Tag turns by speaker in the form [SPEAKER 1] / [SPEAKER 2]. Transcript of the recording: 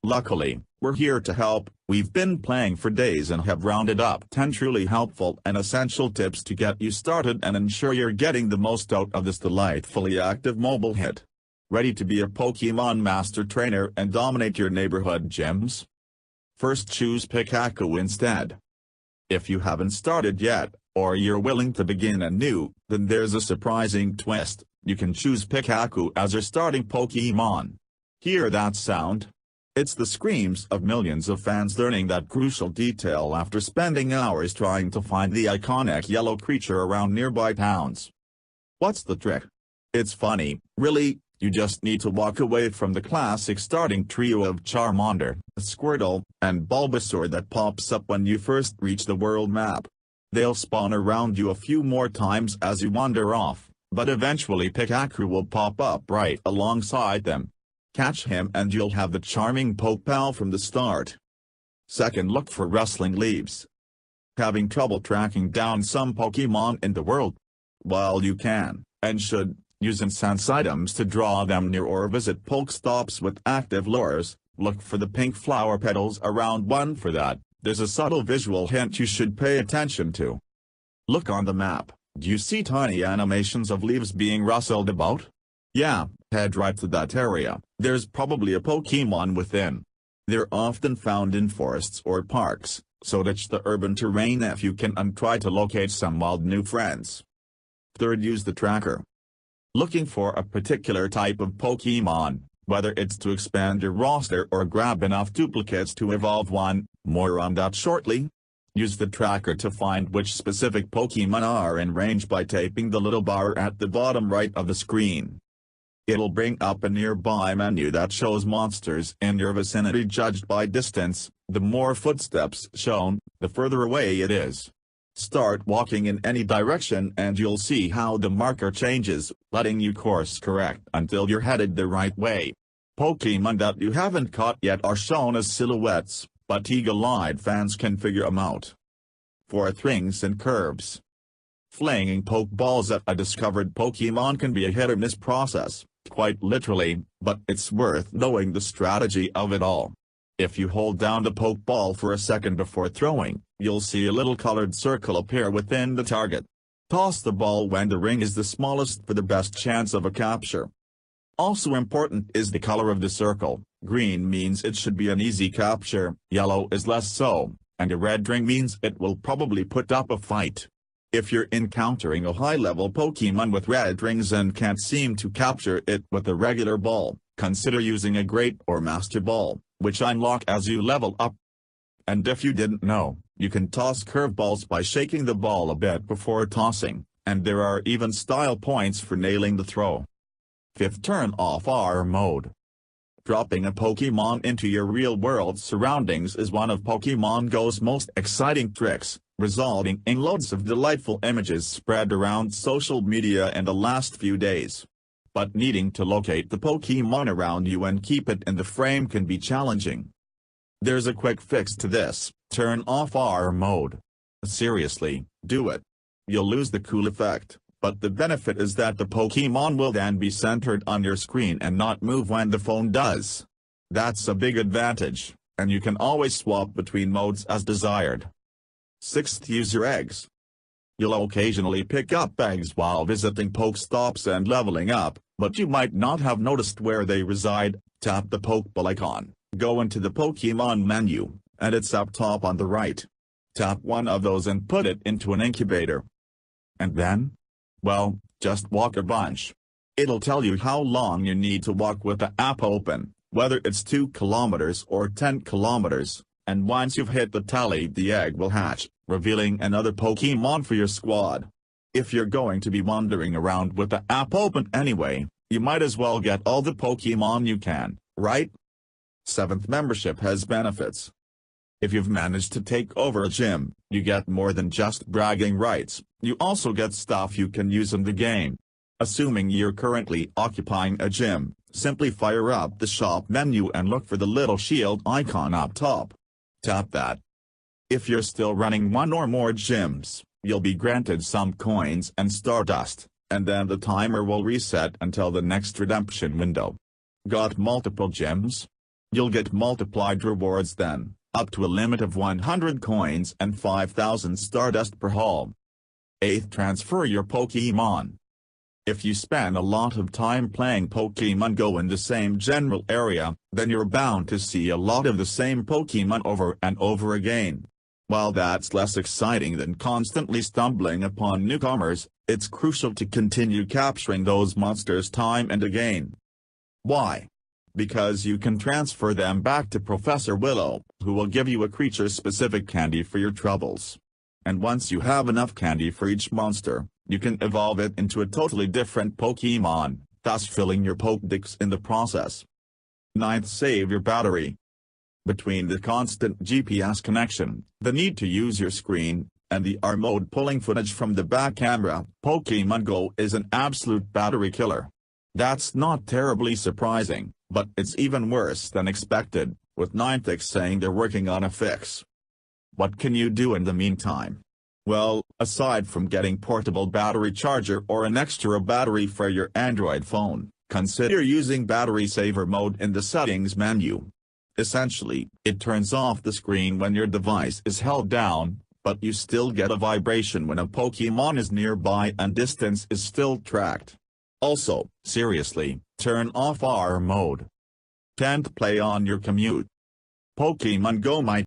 [SPEAKER 1] Luckily, we're here to help. We've been playing for days and have rounded up 10 truly helpful and essential tips to get you started and ensure you're getting the most out of this delightfully active mobile hit. Ready to be a Pokemon Master Trainer and dominate your neighborhood gyms? First, choose Pikachu instead. If you haven't started yet, or you're willing to begin anew, then there's a surprising twist. You can choose Pikachu as your starting Pokemon. Hear that sound? It's the screams of millions of fans learning that crucial detail after spending hours trying to find the iconic yellow creature around nearby towns. What's the trick? It's funny, really. You just need to walk away from the classic starting trio of Charmander, Squirtle, and Bulbasaur that pops up when you first reach the world map. They'll spawn around you a few more times as you wander off, but eventually Pikachu will pop up right alongside them. Catch him and you'll have the charming Poké-pal from the start. Second, look for rustling leaves. Having trouble tracking down some Pokemon in the world? Well, you can, and should, use incense items to draw them near or visit PokéStops with active lures. Look for the pink flower petals around one. For that, there's a subtle visual hint you should pay attention to. Look on the map. Do you see tiny animations of leaves being rustled about? Yeah, head right to that area. There's probably a Pokemon within. They're often found in forests or parks, so ditch the urban terrain if you can and try to locate some wild new friends. Third, use the tracker. Looking for a particular type of Pokemon, whether it's to expand your roster or grab enough duplicates to evolve one, more on that shortly. Use the tracker to find which specific Pokemon are in range by tapping the little bar at the bottom right of the screen. It'll bring up a nearby menu that shows monsters in your vicinity judged by distance. The more footsteps shown, the further away it is. Start walking in any direction and you'll see how the marker changes, letting you course correct until you're headed the right way. Pokemon that you haven't caught yet are shown as silhouettes, but eagle-eyed fans can figure them out. Fourth, rings and curves. Flinging Pokeballs at a discovered Pokemon can be a hit-or-miss process, quite literally, but it's worth knowing the strategy of it all. If you hold down the Pokeball for a second before throwing, you'll see a little colored circle appear within the target. Toss the ball when the ring is the smallest for the best chance of a capture. Also important is the color of the circle. Green means it should be an easy capture, yellow is less so, and a red ring means it will probably put up a fight. If you're encountering a high-level Pokemon with red rings and can't seem to capture it with a regular ball, consider using a Great or Master Ball, which unlock as you level up. And if you didn't know, you can toss curveballs by shaking the ball a bit before tossing, and there are even style points for nailing the throw. Fifth, turn off AR mode. Dropping a Pokemon into your real-world surroundings is one of Pokemon Go's most exciting tricks, resulting in loads of delightful images spread around social media in the last few days. But needing to locate the Pokemon around you and keep it in the frame can be challenging. There's a quick fix to this: turn off AR mode. Seriously, do it. You'll lose the cool effect, but the benefit is that the Pokemon will then be centered on your screen and not move when the phone does. That's a big advantage, and you can always swap between modes as desired. Sixth, use your eggs. You'll occasionally pick up eggs while visiting PokéStops and leveling up, but you might not have noticed where they reside. Tap the Pokéball icon, go into the Pokemon menu, and it's up top on the right. Tap one of those and put it into an incubator. And then? Well, just walk a bunch. It'll tell you how long you need to walk with the app open, whether it's 2 kilometers or 10 kilometers, and once you've hit the tally the egg will hatch, revealing another Pokemon for your squad. If you're going to be wandering around with the app open anyway, you might as well get all the Pokemon you can, right? Seventh, membership has benefits. If you've managed to take over a gym, you get more than just bragging rights, you also get stuff you can use in the game. Assuming you're currently occupying a gym, simply fire up the shop menu and look for the little shield icon up top. Tap that. If you're still running one or more gyms, you'll be granted some coins and stardust, and then the timer will reset until the next redemption window. Got multiple gyms? You'll get multiplied rewards then, up to a limit of 100 coins and 5,000 Stardust per haul. 8th. Transfer your Pokémon. If you spend a lot of time playing Pokémon Go in the same general area, then you're bound to see a lot of the same Pokémon over and over again. While that's less exciting than constantly stumbling upon newcomers, it's crucial to continue capturing those monsters time and again. Why? Because you can transfer them back to Professor Willow, who will give you a creature-specific candy for your troubles. And once you have enough candy for each monster, you can evolve it into a totally different Pokémon, thus filling your Pokédex in the process. 9th. Save your battery. Between the constant GPS connection, the need to use your screen, and the R mode pulling footage from the back camera, Pokémon Go is an absolute battery killer. That's not terribly surprising, but it's even worse than expected, with Niantic saying they're working on a fix. What can you do in the meantime? Well, aside from getting portable battery charger or an extra battery for your Android phone, consider using battery saver mode in the settings menu. Essentially, it turns off the screen when your device is held down, but you still get a vibration when a Pokémon is nearby and distance is still tracked. Also, seriously, turn off R mode. 10th. Play on your commute. Pokémon Go might